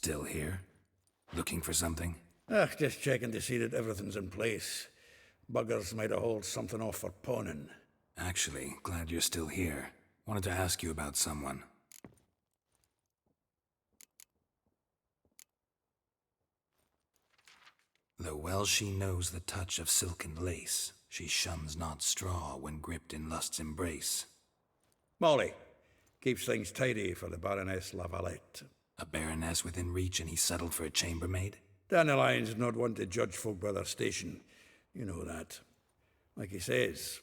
Still here? Looking for something? Just checking to see that everything's in place. Buggers might have hauled something off for pawning. Actually, glad you're still here. Wanted to ask you about someone. Though well she knows the touch of silken lace, she shuns not straw when gripped in lust's embrace. Molly keeps things tidy for the Baroness Lavalette. A baroness within reach and he settled for a chambermaid? Dandelion's not one to judge folk by their station. You know that. Like he says,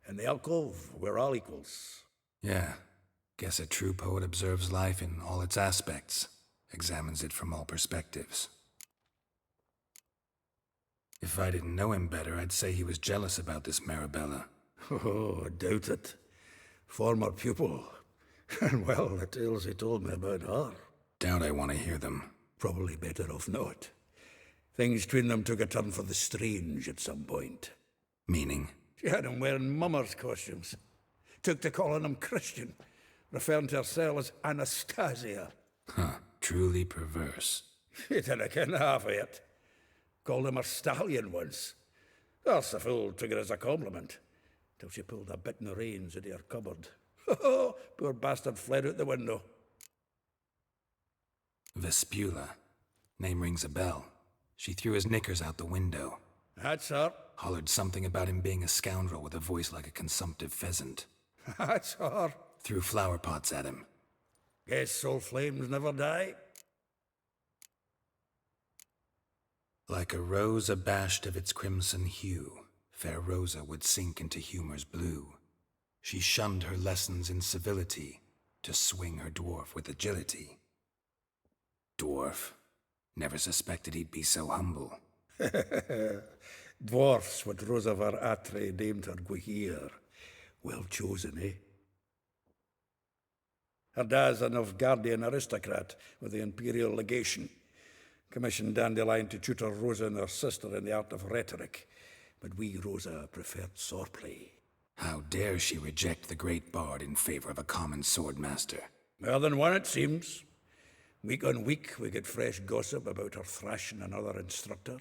in the alcove, we're all equals. Yeah. Guess a true poet observes life in all its aspects, examines it from all perspectives. If I didn't know him better, I'd say he was jealous about this Marabella. Oh, I doubt it. Former pupil. And well, the tales he told me about her. Doubt I want to hear them. Probably better off not. Things between them took a turn for the strange at some point. Meaning? She had him wearing mummers' costumes. Took to calling him Christian, referring to herself as Anastasia. Huh, truly perverse. He didn't ken half of it. Called him a stallion once. That's the fool took it as a compliment, till she pulled a bit in the reins into her cupboard. Poor bastard fled out the window. Vespula. Name rings a bell. She threw his knickers out the window. That's her. Hollered something about him being a scoundrel with a voice like a consumptive pheasant. That's her. Threw flower pots at him. Guess soul flames never die. Like a rose abashed of its crimson hue, fair Rosa would sink into humor's blue. She shunned her lessons in civility, to swing her dwarf with agility. Dwarf. Never suspected he'd be so humble. Dwarfs what Rosavar Atre named her Guihir. Well chosen, eh? Her dad's a Novgardian aristocrat with the Imperial Legation. Commissioned Dandelion to tutor Rosa and her sister in the art of rhetoric. But we, Rosa, preferred swordplay. How dare she reject the great bard in favor of a common swordmaster? More than one, it seems. Week on week, we get fresh gossip about her thrashing another instructor.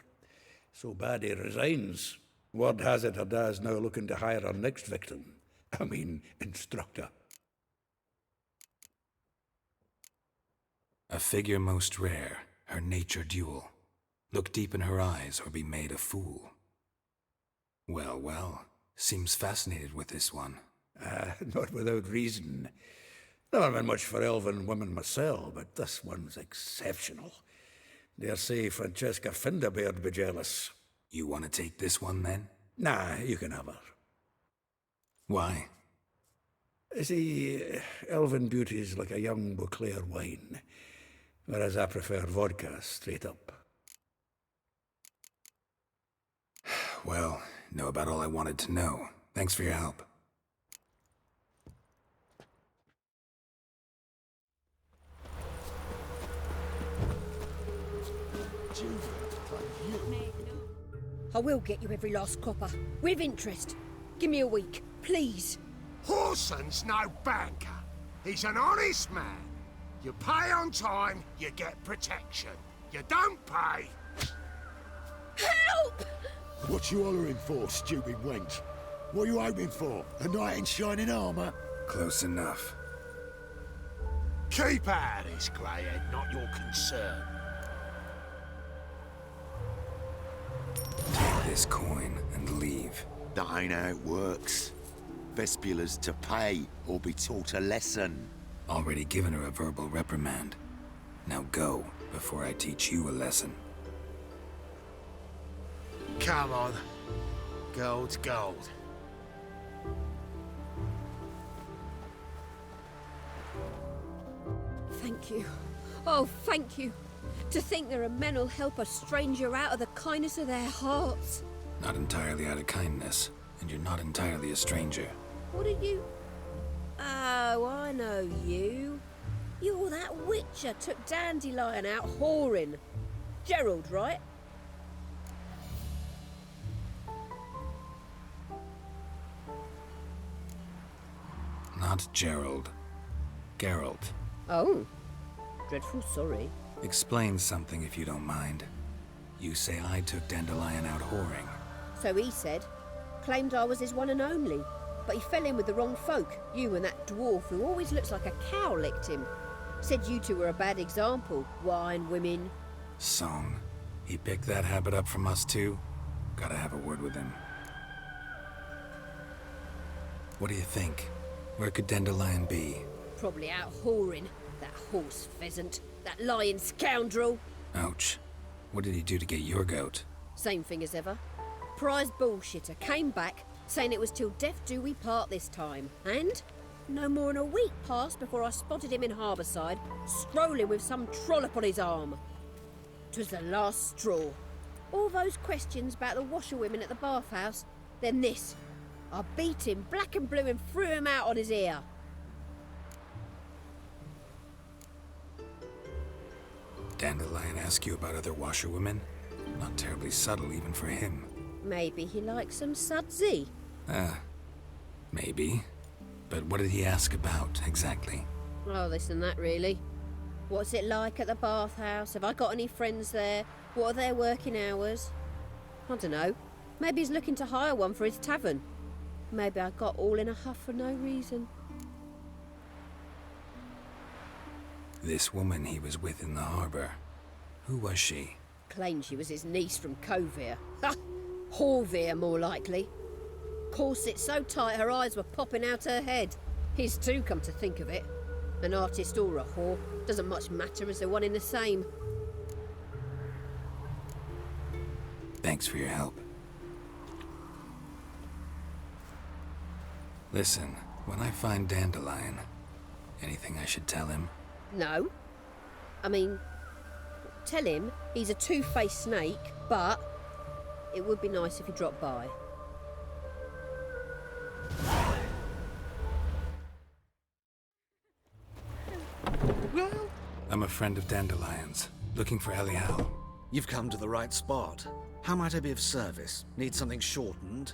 So bad he resigns. Word has it her dad's now looking to hire her next victim. Instructor. A figure most rare, her nature dual. Look deep in her eyes or be made a fool. Well, well, seems fascinated with this one. Not without reason. Never been much for elven women myself, but this one's exceptional. Dare say Francesca Finderbeard be jealous. You want to take this one, then? Nah, you can have her. Why? See, elven beauty's like a young Beauclair wine, whereas I prefer vodka straight up. Well, know about all I wanted to know. Thanks for your help. I will get you every last copper, with interest. Give me a week, please. Horson's no banker. He's an honest man. You pay on time, you get protection. You don't pay... Help! What you hollering for, stupid wench? What you hoping for? A knight in shining armour? Close enough. Keep out of this, Greyhead, not your concern. Take this coin and leave. That ain't how it works. Vespula's to pay or be taught a lesson. Already given her a verbal reprimand. Now go, before I teach you a lesson. Come on. Gold's gold. Thank you. Oh, thank you. To think there are men who'll help a stranger out of the kindness of their hearts. Not entirely out of kindness, and you're not entirely a stranger. What are you... Oh, I know you. You're that witcher took Dandelion out whoring. Geralt, right? Not Gerald. Geralt. Oh. Dreadful sorry. Explain something if you don't mind. You say I took Dandelion out whoring. So he said. Claimed I was his one and only. But he fell in with the wrong folk. You and that dwarf who always looks like a cow licked him. Said you two were a bad example. Wine, women. Song. He picked that habit up from us too? Gotta have a word with him. What do you think? Where could Dandelion be? Probably out whoring. That horse pheasant. That lying scoundrel. Ouch. What did he do to get your goat? Same thing as ever. Prize bullshitter came back, saying it was till death do we part this time. And no more than a week passed before I spotted him in Harbourside, strolling with some trollop on his arm. 'Twas the last straw. All those questions about the washerwomen at the bathhouse, then this. I beat him black and blue and threw him out on his ear. Dandelion ask you about other washerwomen? Not terribly subtle even for him. Maybe he likes some sudsy. Maybe. But what did he ask about, exactly? Oh, this and that, really. What's it like at the bathhouse? Have I got any friends there? What are their working hours? I don't know. Maybe he's looking to hire one for his tavern. Maybe I got all in a huff for no reason. This woman he was with in the harbour. Who was she? Claimed she was his niece from Kovir. Ha! Horvir, more likely. Corset so tight her eyes were popping out her head. His too, come to think of it. An artist or a whore. Doesn't much matter as they're one in the same. Thanks for your help. Listen, when I find Dandelion, anything I should tell him? No. I mean, tell him he's a two-faced snake, but it would be nice if he dropped by. I'm a friend of Dandelion's, looking for Elial. You've come to the right spot. How might I be of service? Need something shortened?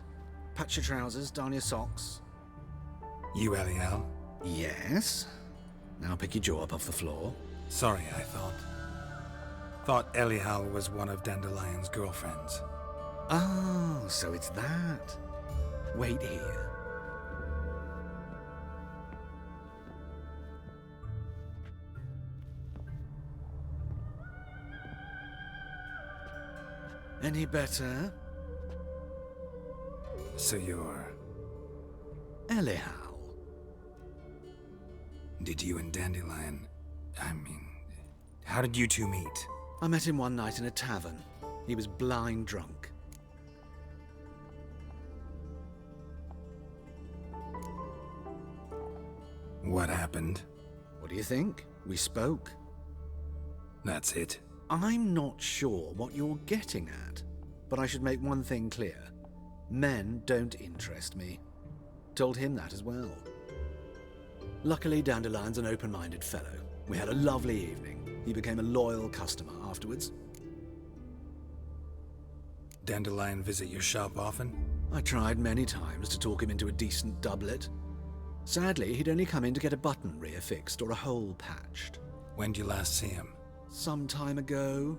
Patch your trousers, darn your socks? You Elial? Yes. Now pick your jaw up off the floor. Sorry, I thought Elial was one of Dandelion's girlfriends. Oh, so it's that. Wait here. Any better? So you're... Elial. Did you and Dandelion... how did you two meet? I met him one night in a tavern. He was blind drunk. What happened? What do you think? We spoke. That's it. I'm not sure what you're getting at, but I should make one thing clear. Men don't interest me. Told him that as well. Luckily, Dandelion's an open-minded fellow. We had a lovely evening. He became a loyal customer afterwards. Dandelion visit your shop often? I tried many times to talk him into a decent doublet. Sadly, he'd only come in to get a button reaffixed or a hole patched. When did you last see him? Some time ago.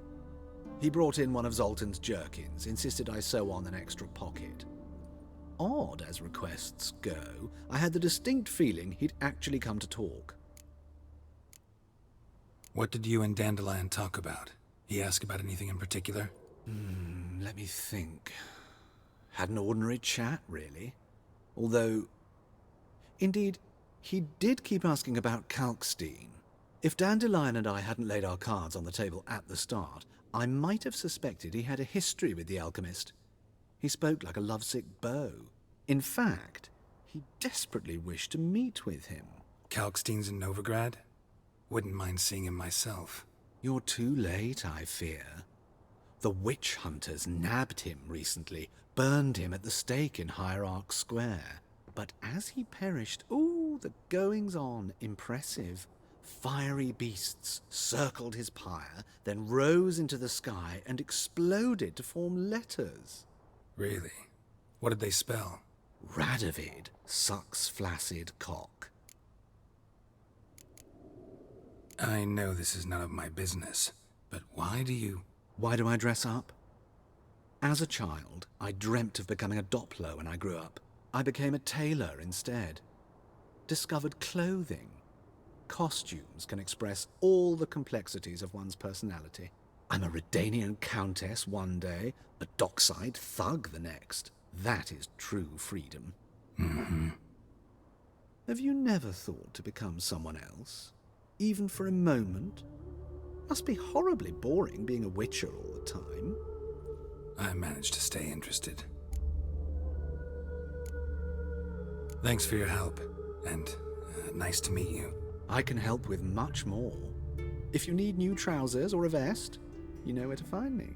He brought in one of Zoltan's jerkins, insisted I sew on an extra pocket. Odd as requests go, I had the distinct feeling he'd actually come to talk. What did you and Dandelion talk about? He ask about anything in particular? Let me think. Had an ordinary chat, really. Although, indeed, he did keep asking about Kalkstein. If Dandelion and I hadn't laid our cards on the table at the start, I might have suspected he had a history with the alchemist. He spoke like a lovesick beau. In fact, he desperately wished to meet with him. Kalkstein's in Novigrad? Wouldn't mind seeing him myself. You're too late, I fear. The witch hunters nabbed him recently, burned him at the stake in Hierarch Square. But as he perished, the goings-on, impressive. Fiery beasts circled his pyre, then rose into the sky and exploded to form letters. Really? What did they spell? Radovid sucks flaccid cock. I know this is none of my business, but why do you... Why do I dress up? As a child, I dreamt of becoming a Doppler when I grew up. I became a tailor instead. Discovered clothing. Costumes can express all the complexities of one's personality. I'm a Redanian countess one day, a dockside thug the next. That is true freedom. Mm-hmm. Have you never thought to become someone else? Even for a moment? Must be horribly boring being a witcher all the time. I managed to stay interested. Thanks for your help, and nice to meet you. I can help with much more. If you need new trousers or a vest, you know where to find me.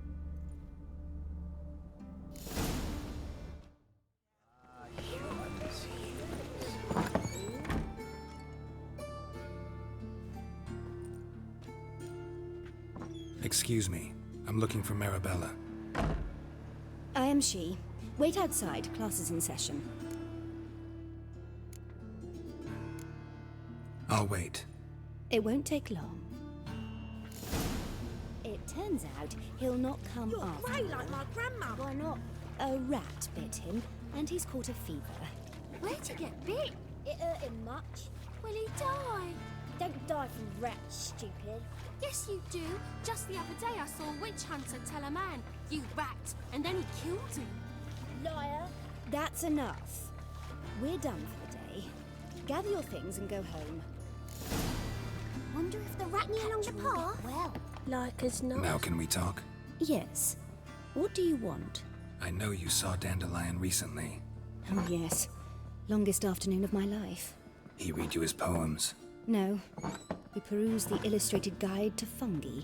Excuse me, I'm looking for Marabella. I am she. Wait outside, class is in session. I'll wait. It won't take long. It turns out he'll not come You're after. grey like my grandma. Why not? A rat bit him, and he's caught a fever. Where'd he get bit? It hurt him much. Will he die? Don't die from rats, stupid. Yes, you do. Just the other day I saw a witch hunter tell a man, "You rat," and then he killed him. Liar. That's enough. We're done for the day. Gather your things and go home. Wonder if the rat along the path? Well, Like as not. Now can we talk? yes. What do you want? I know you saw Dandelion recently. Oh, yes. Longest afternoon of my life. He read you his poems. No. We perused the illustrated guide to fungi.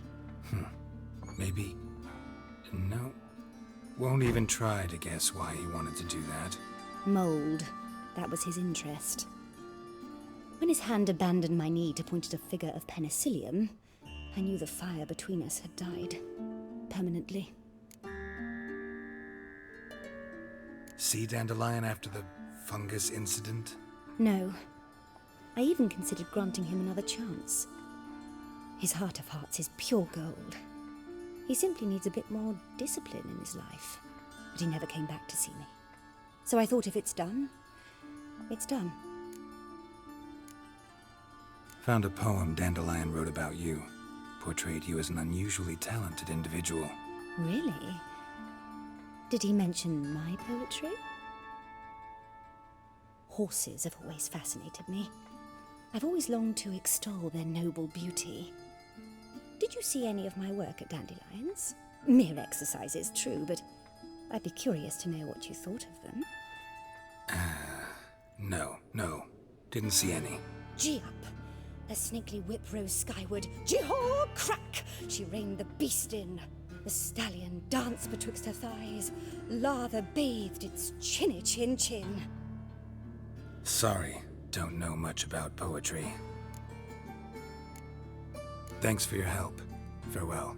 Maybe... No. Won't even try to guess why he wanted to do that. Mold. That was his interest. When his hand abandoned my knee to point at a figure of penicillium, I knew the fire between us had died. Permanently. See Dandelion after the fungus incident? No. I even considered granting him another chance. His heart of hearts is pure gold. He simply needs a bit more discipline in his life. But he never came back to see me. So I thought if it's done, it's done. Found a poem Dandelion wrote about you. Portrayed you as an unusually talented individual. Really? Did he mention my poetry? Horses have always fascinated me. I've always longed to extol their noble beauty. Did you see any of my work at Dandelion's? Mere exercises, true, but I'd be curious to know what you thought of them. No. Didn't see any. Gee up! A snakely whip rose skyward. Jee-haw! Crack! She reined the beast in. The stallion danced betwixt her thighs. Lather bathed its chinny chin. Sorry, don't know much about poetry. Thanks for your help. Farewell.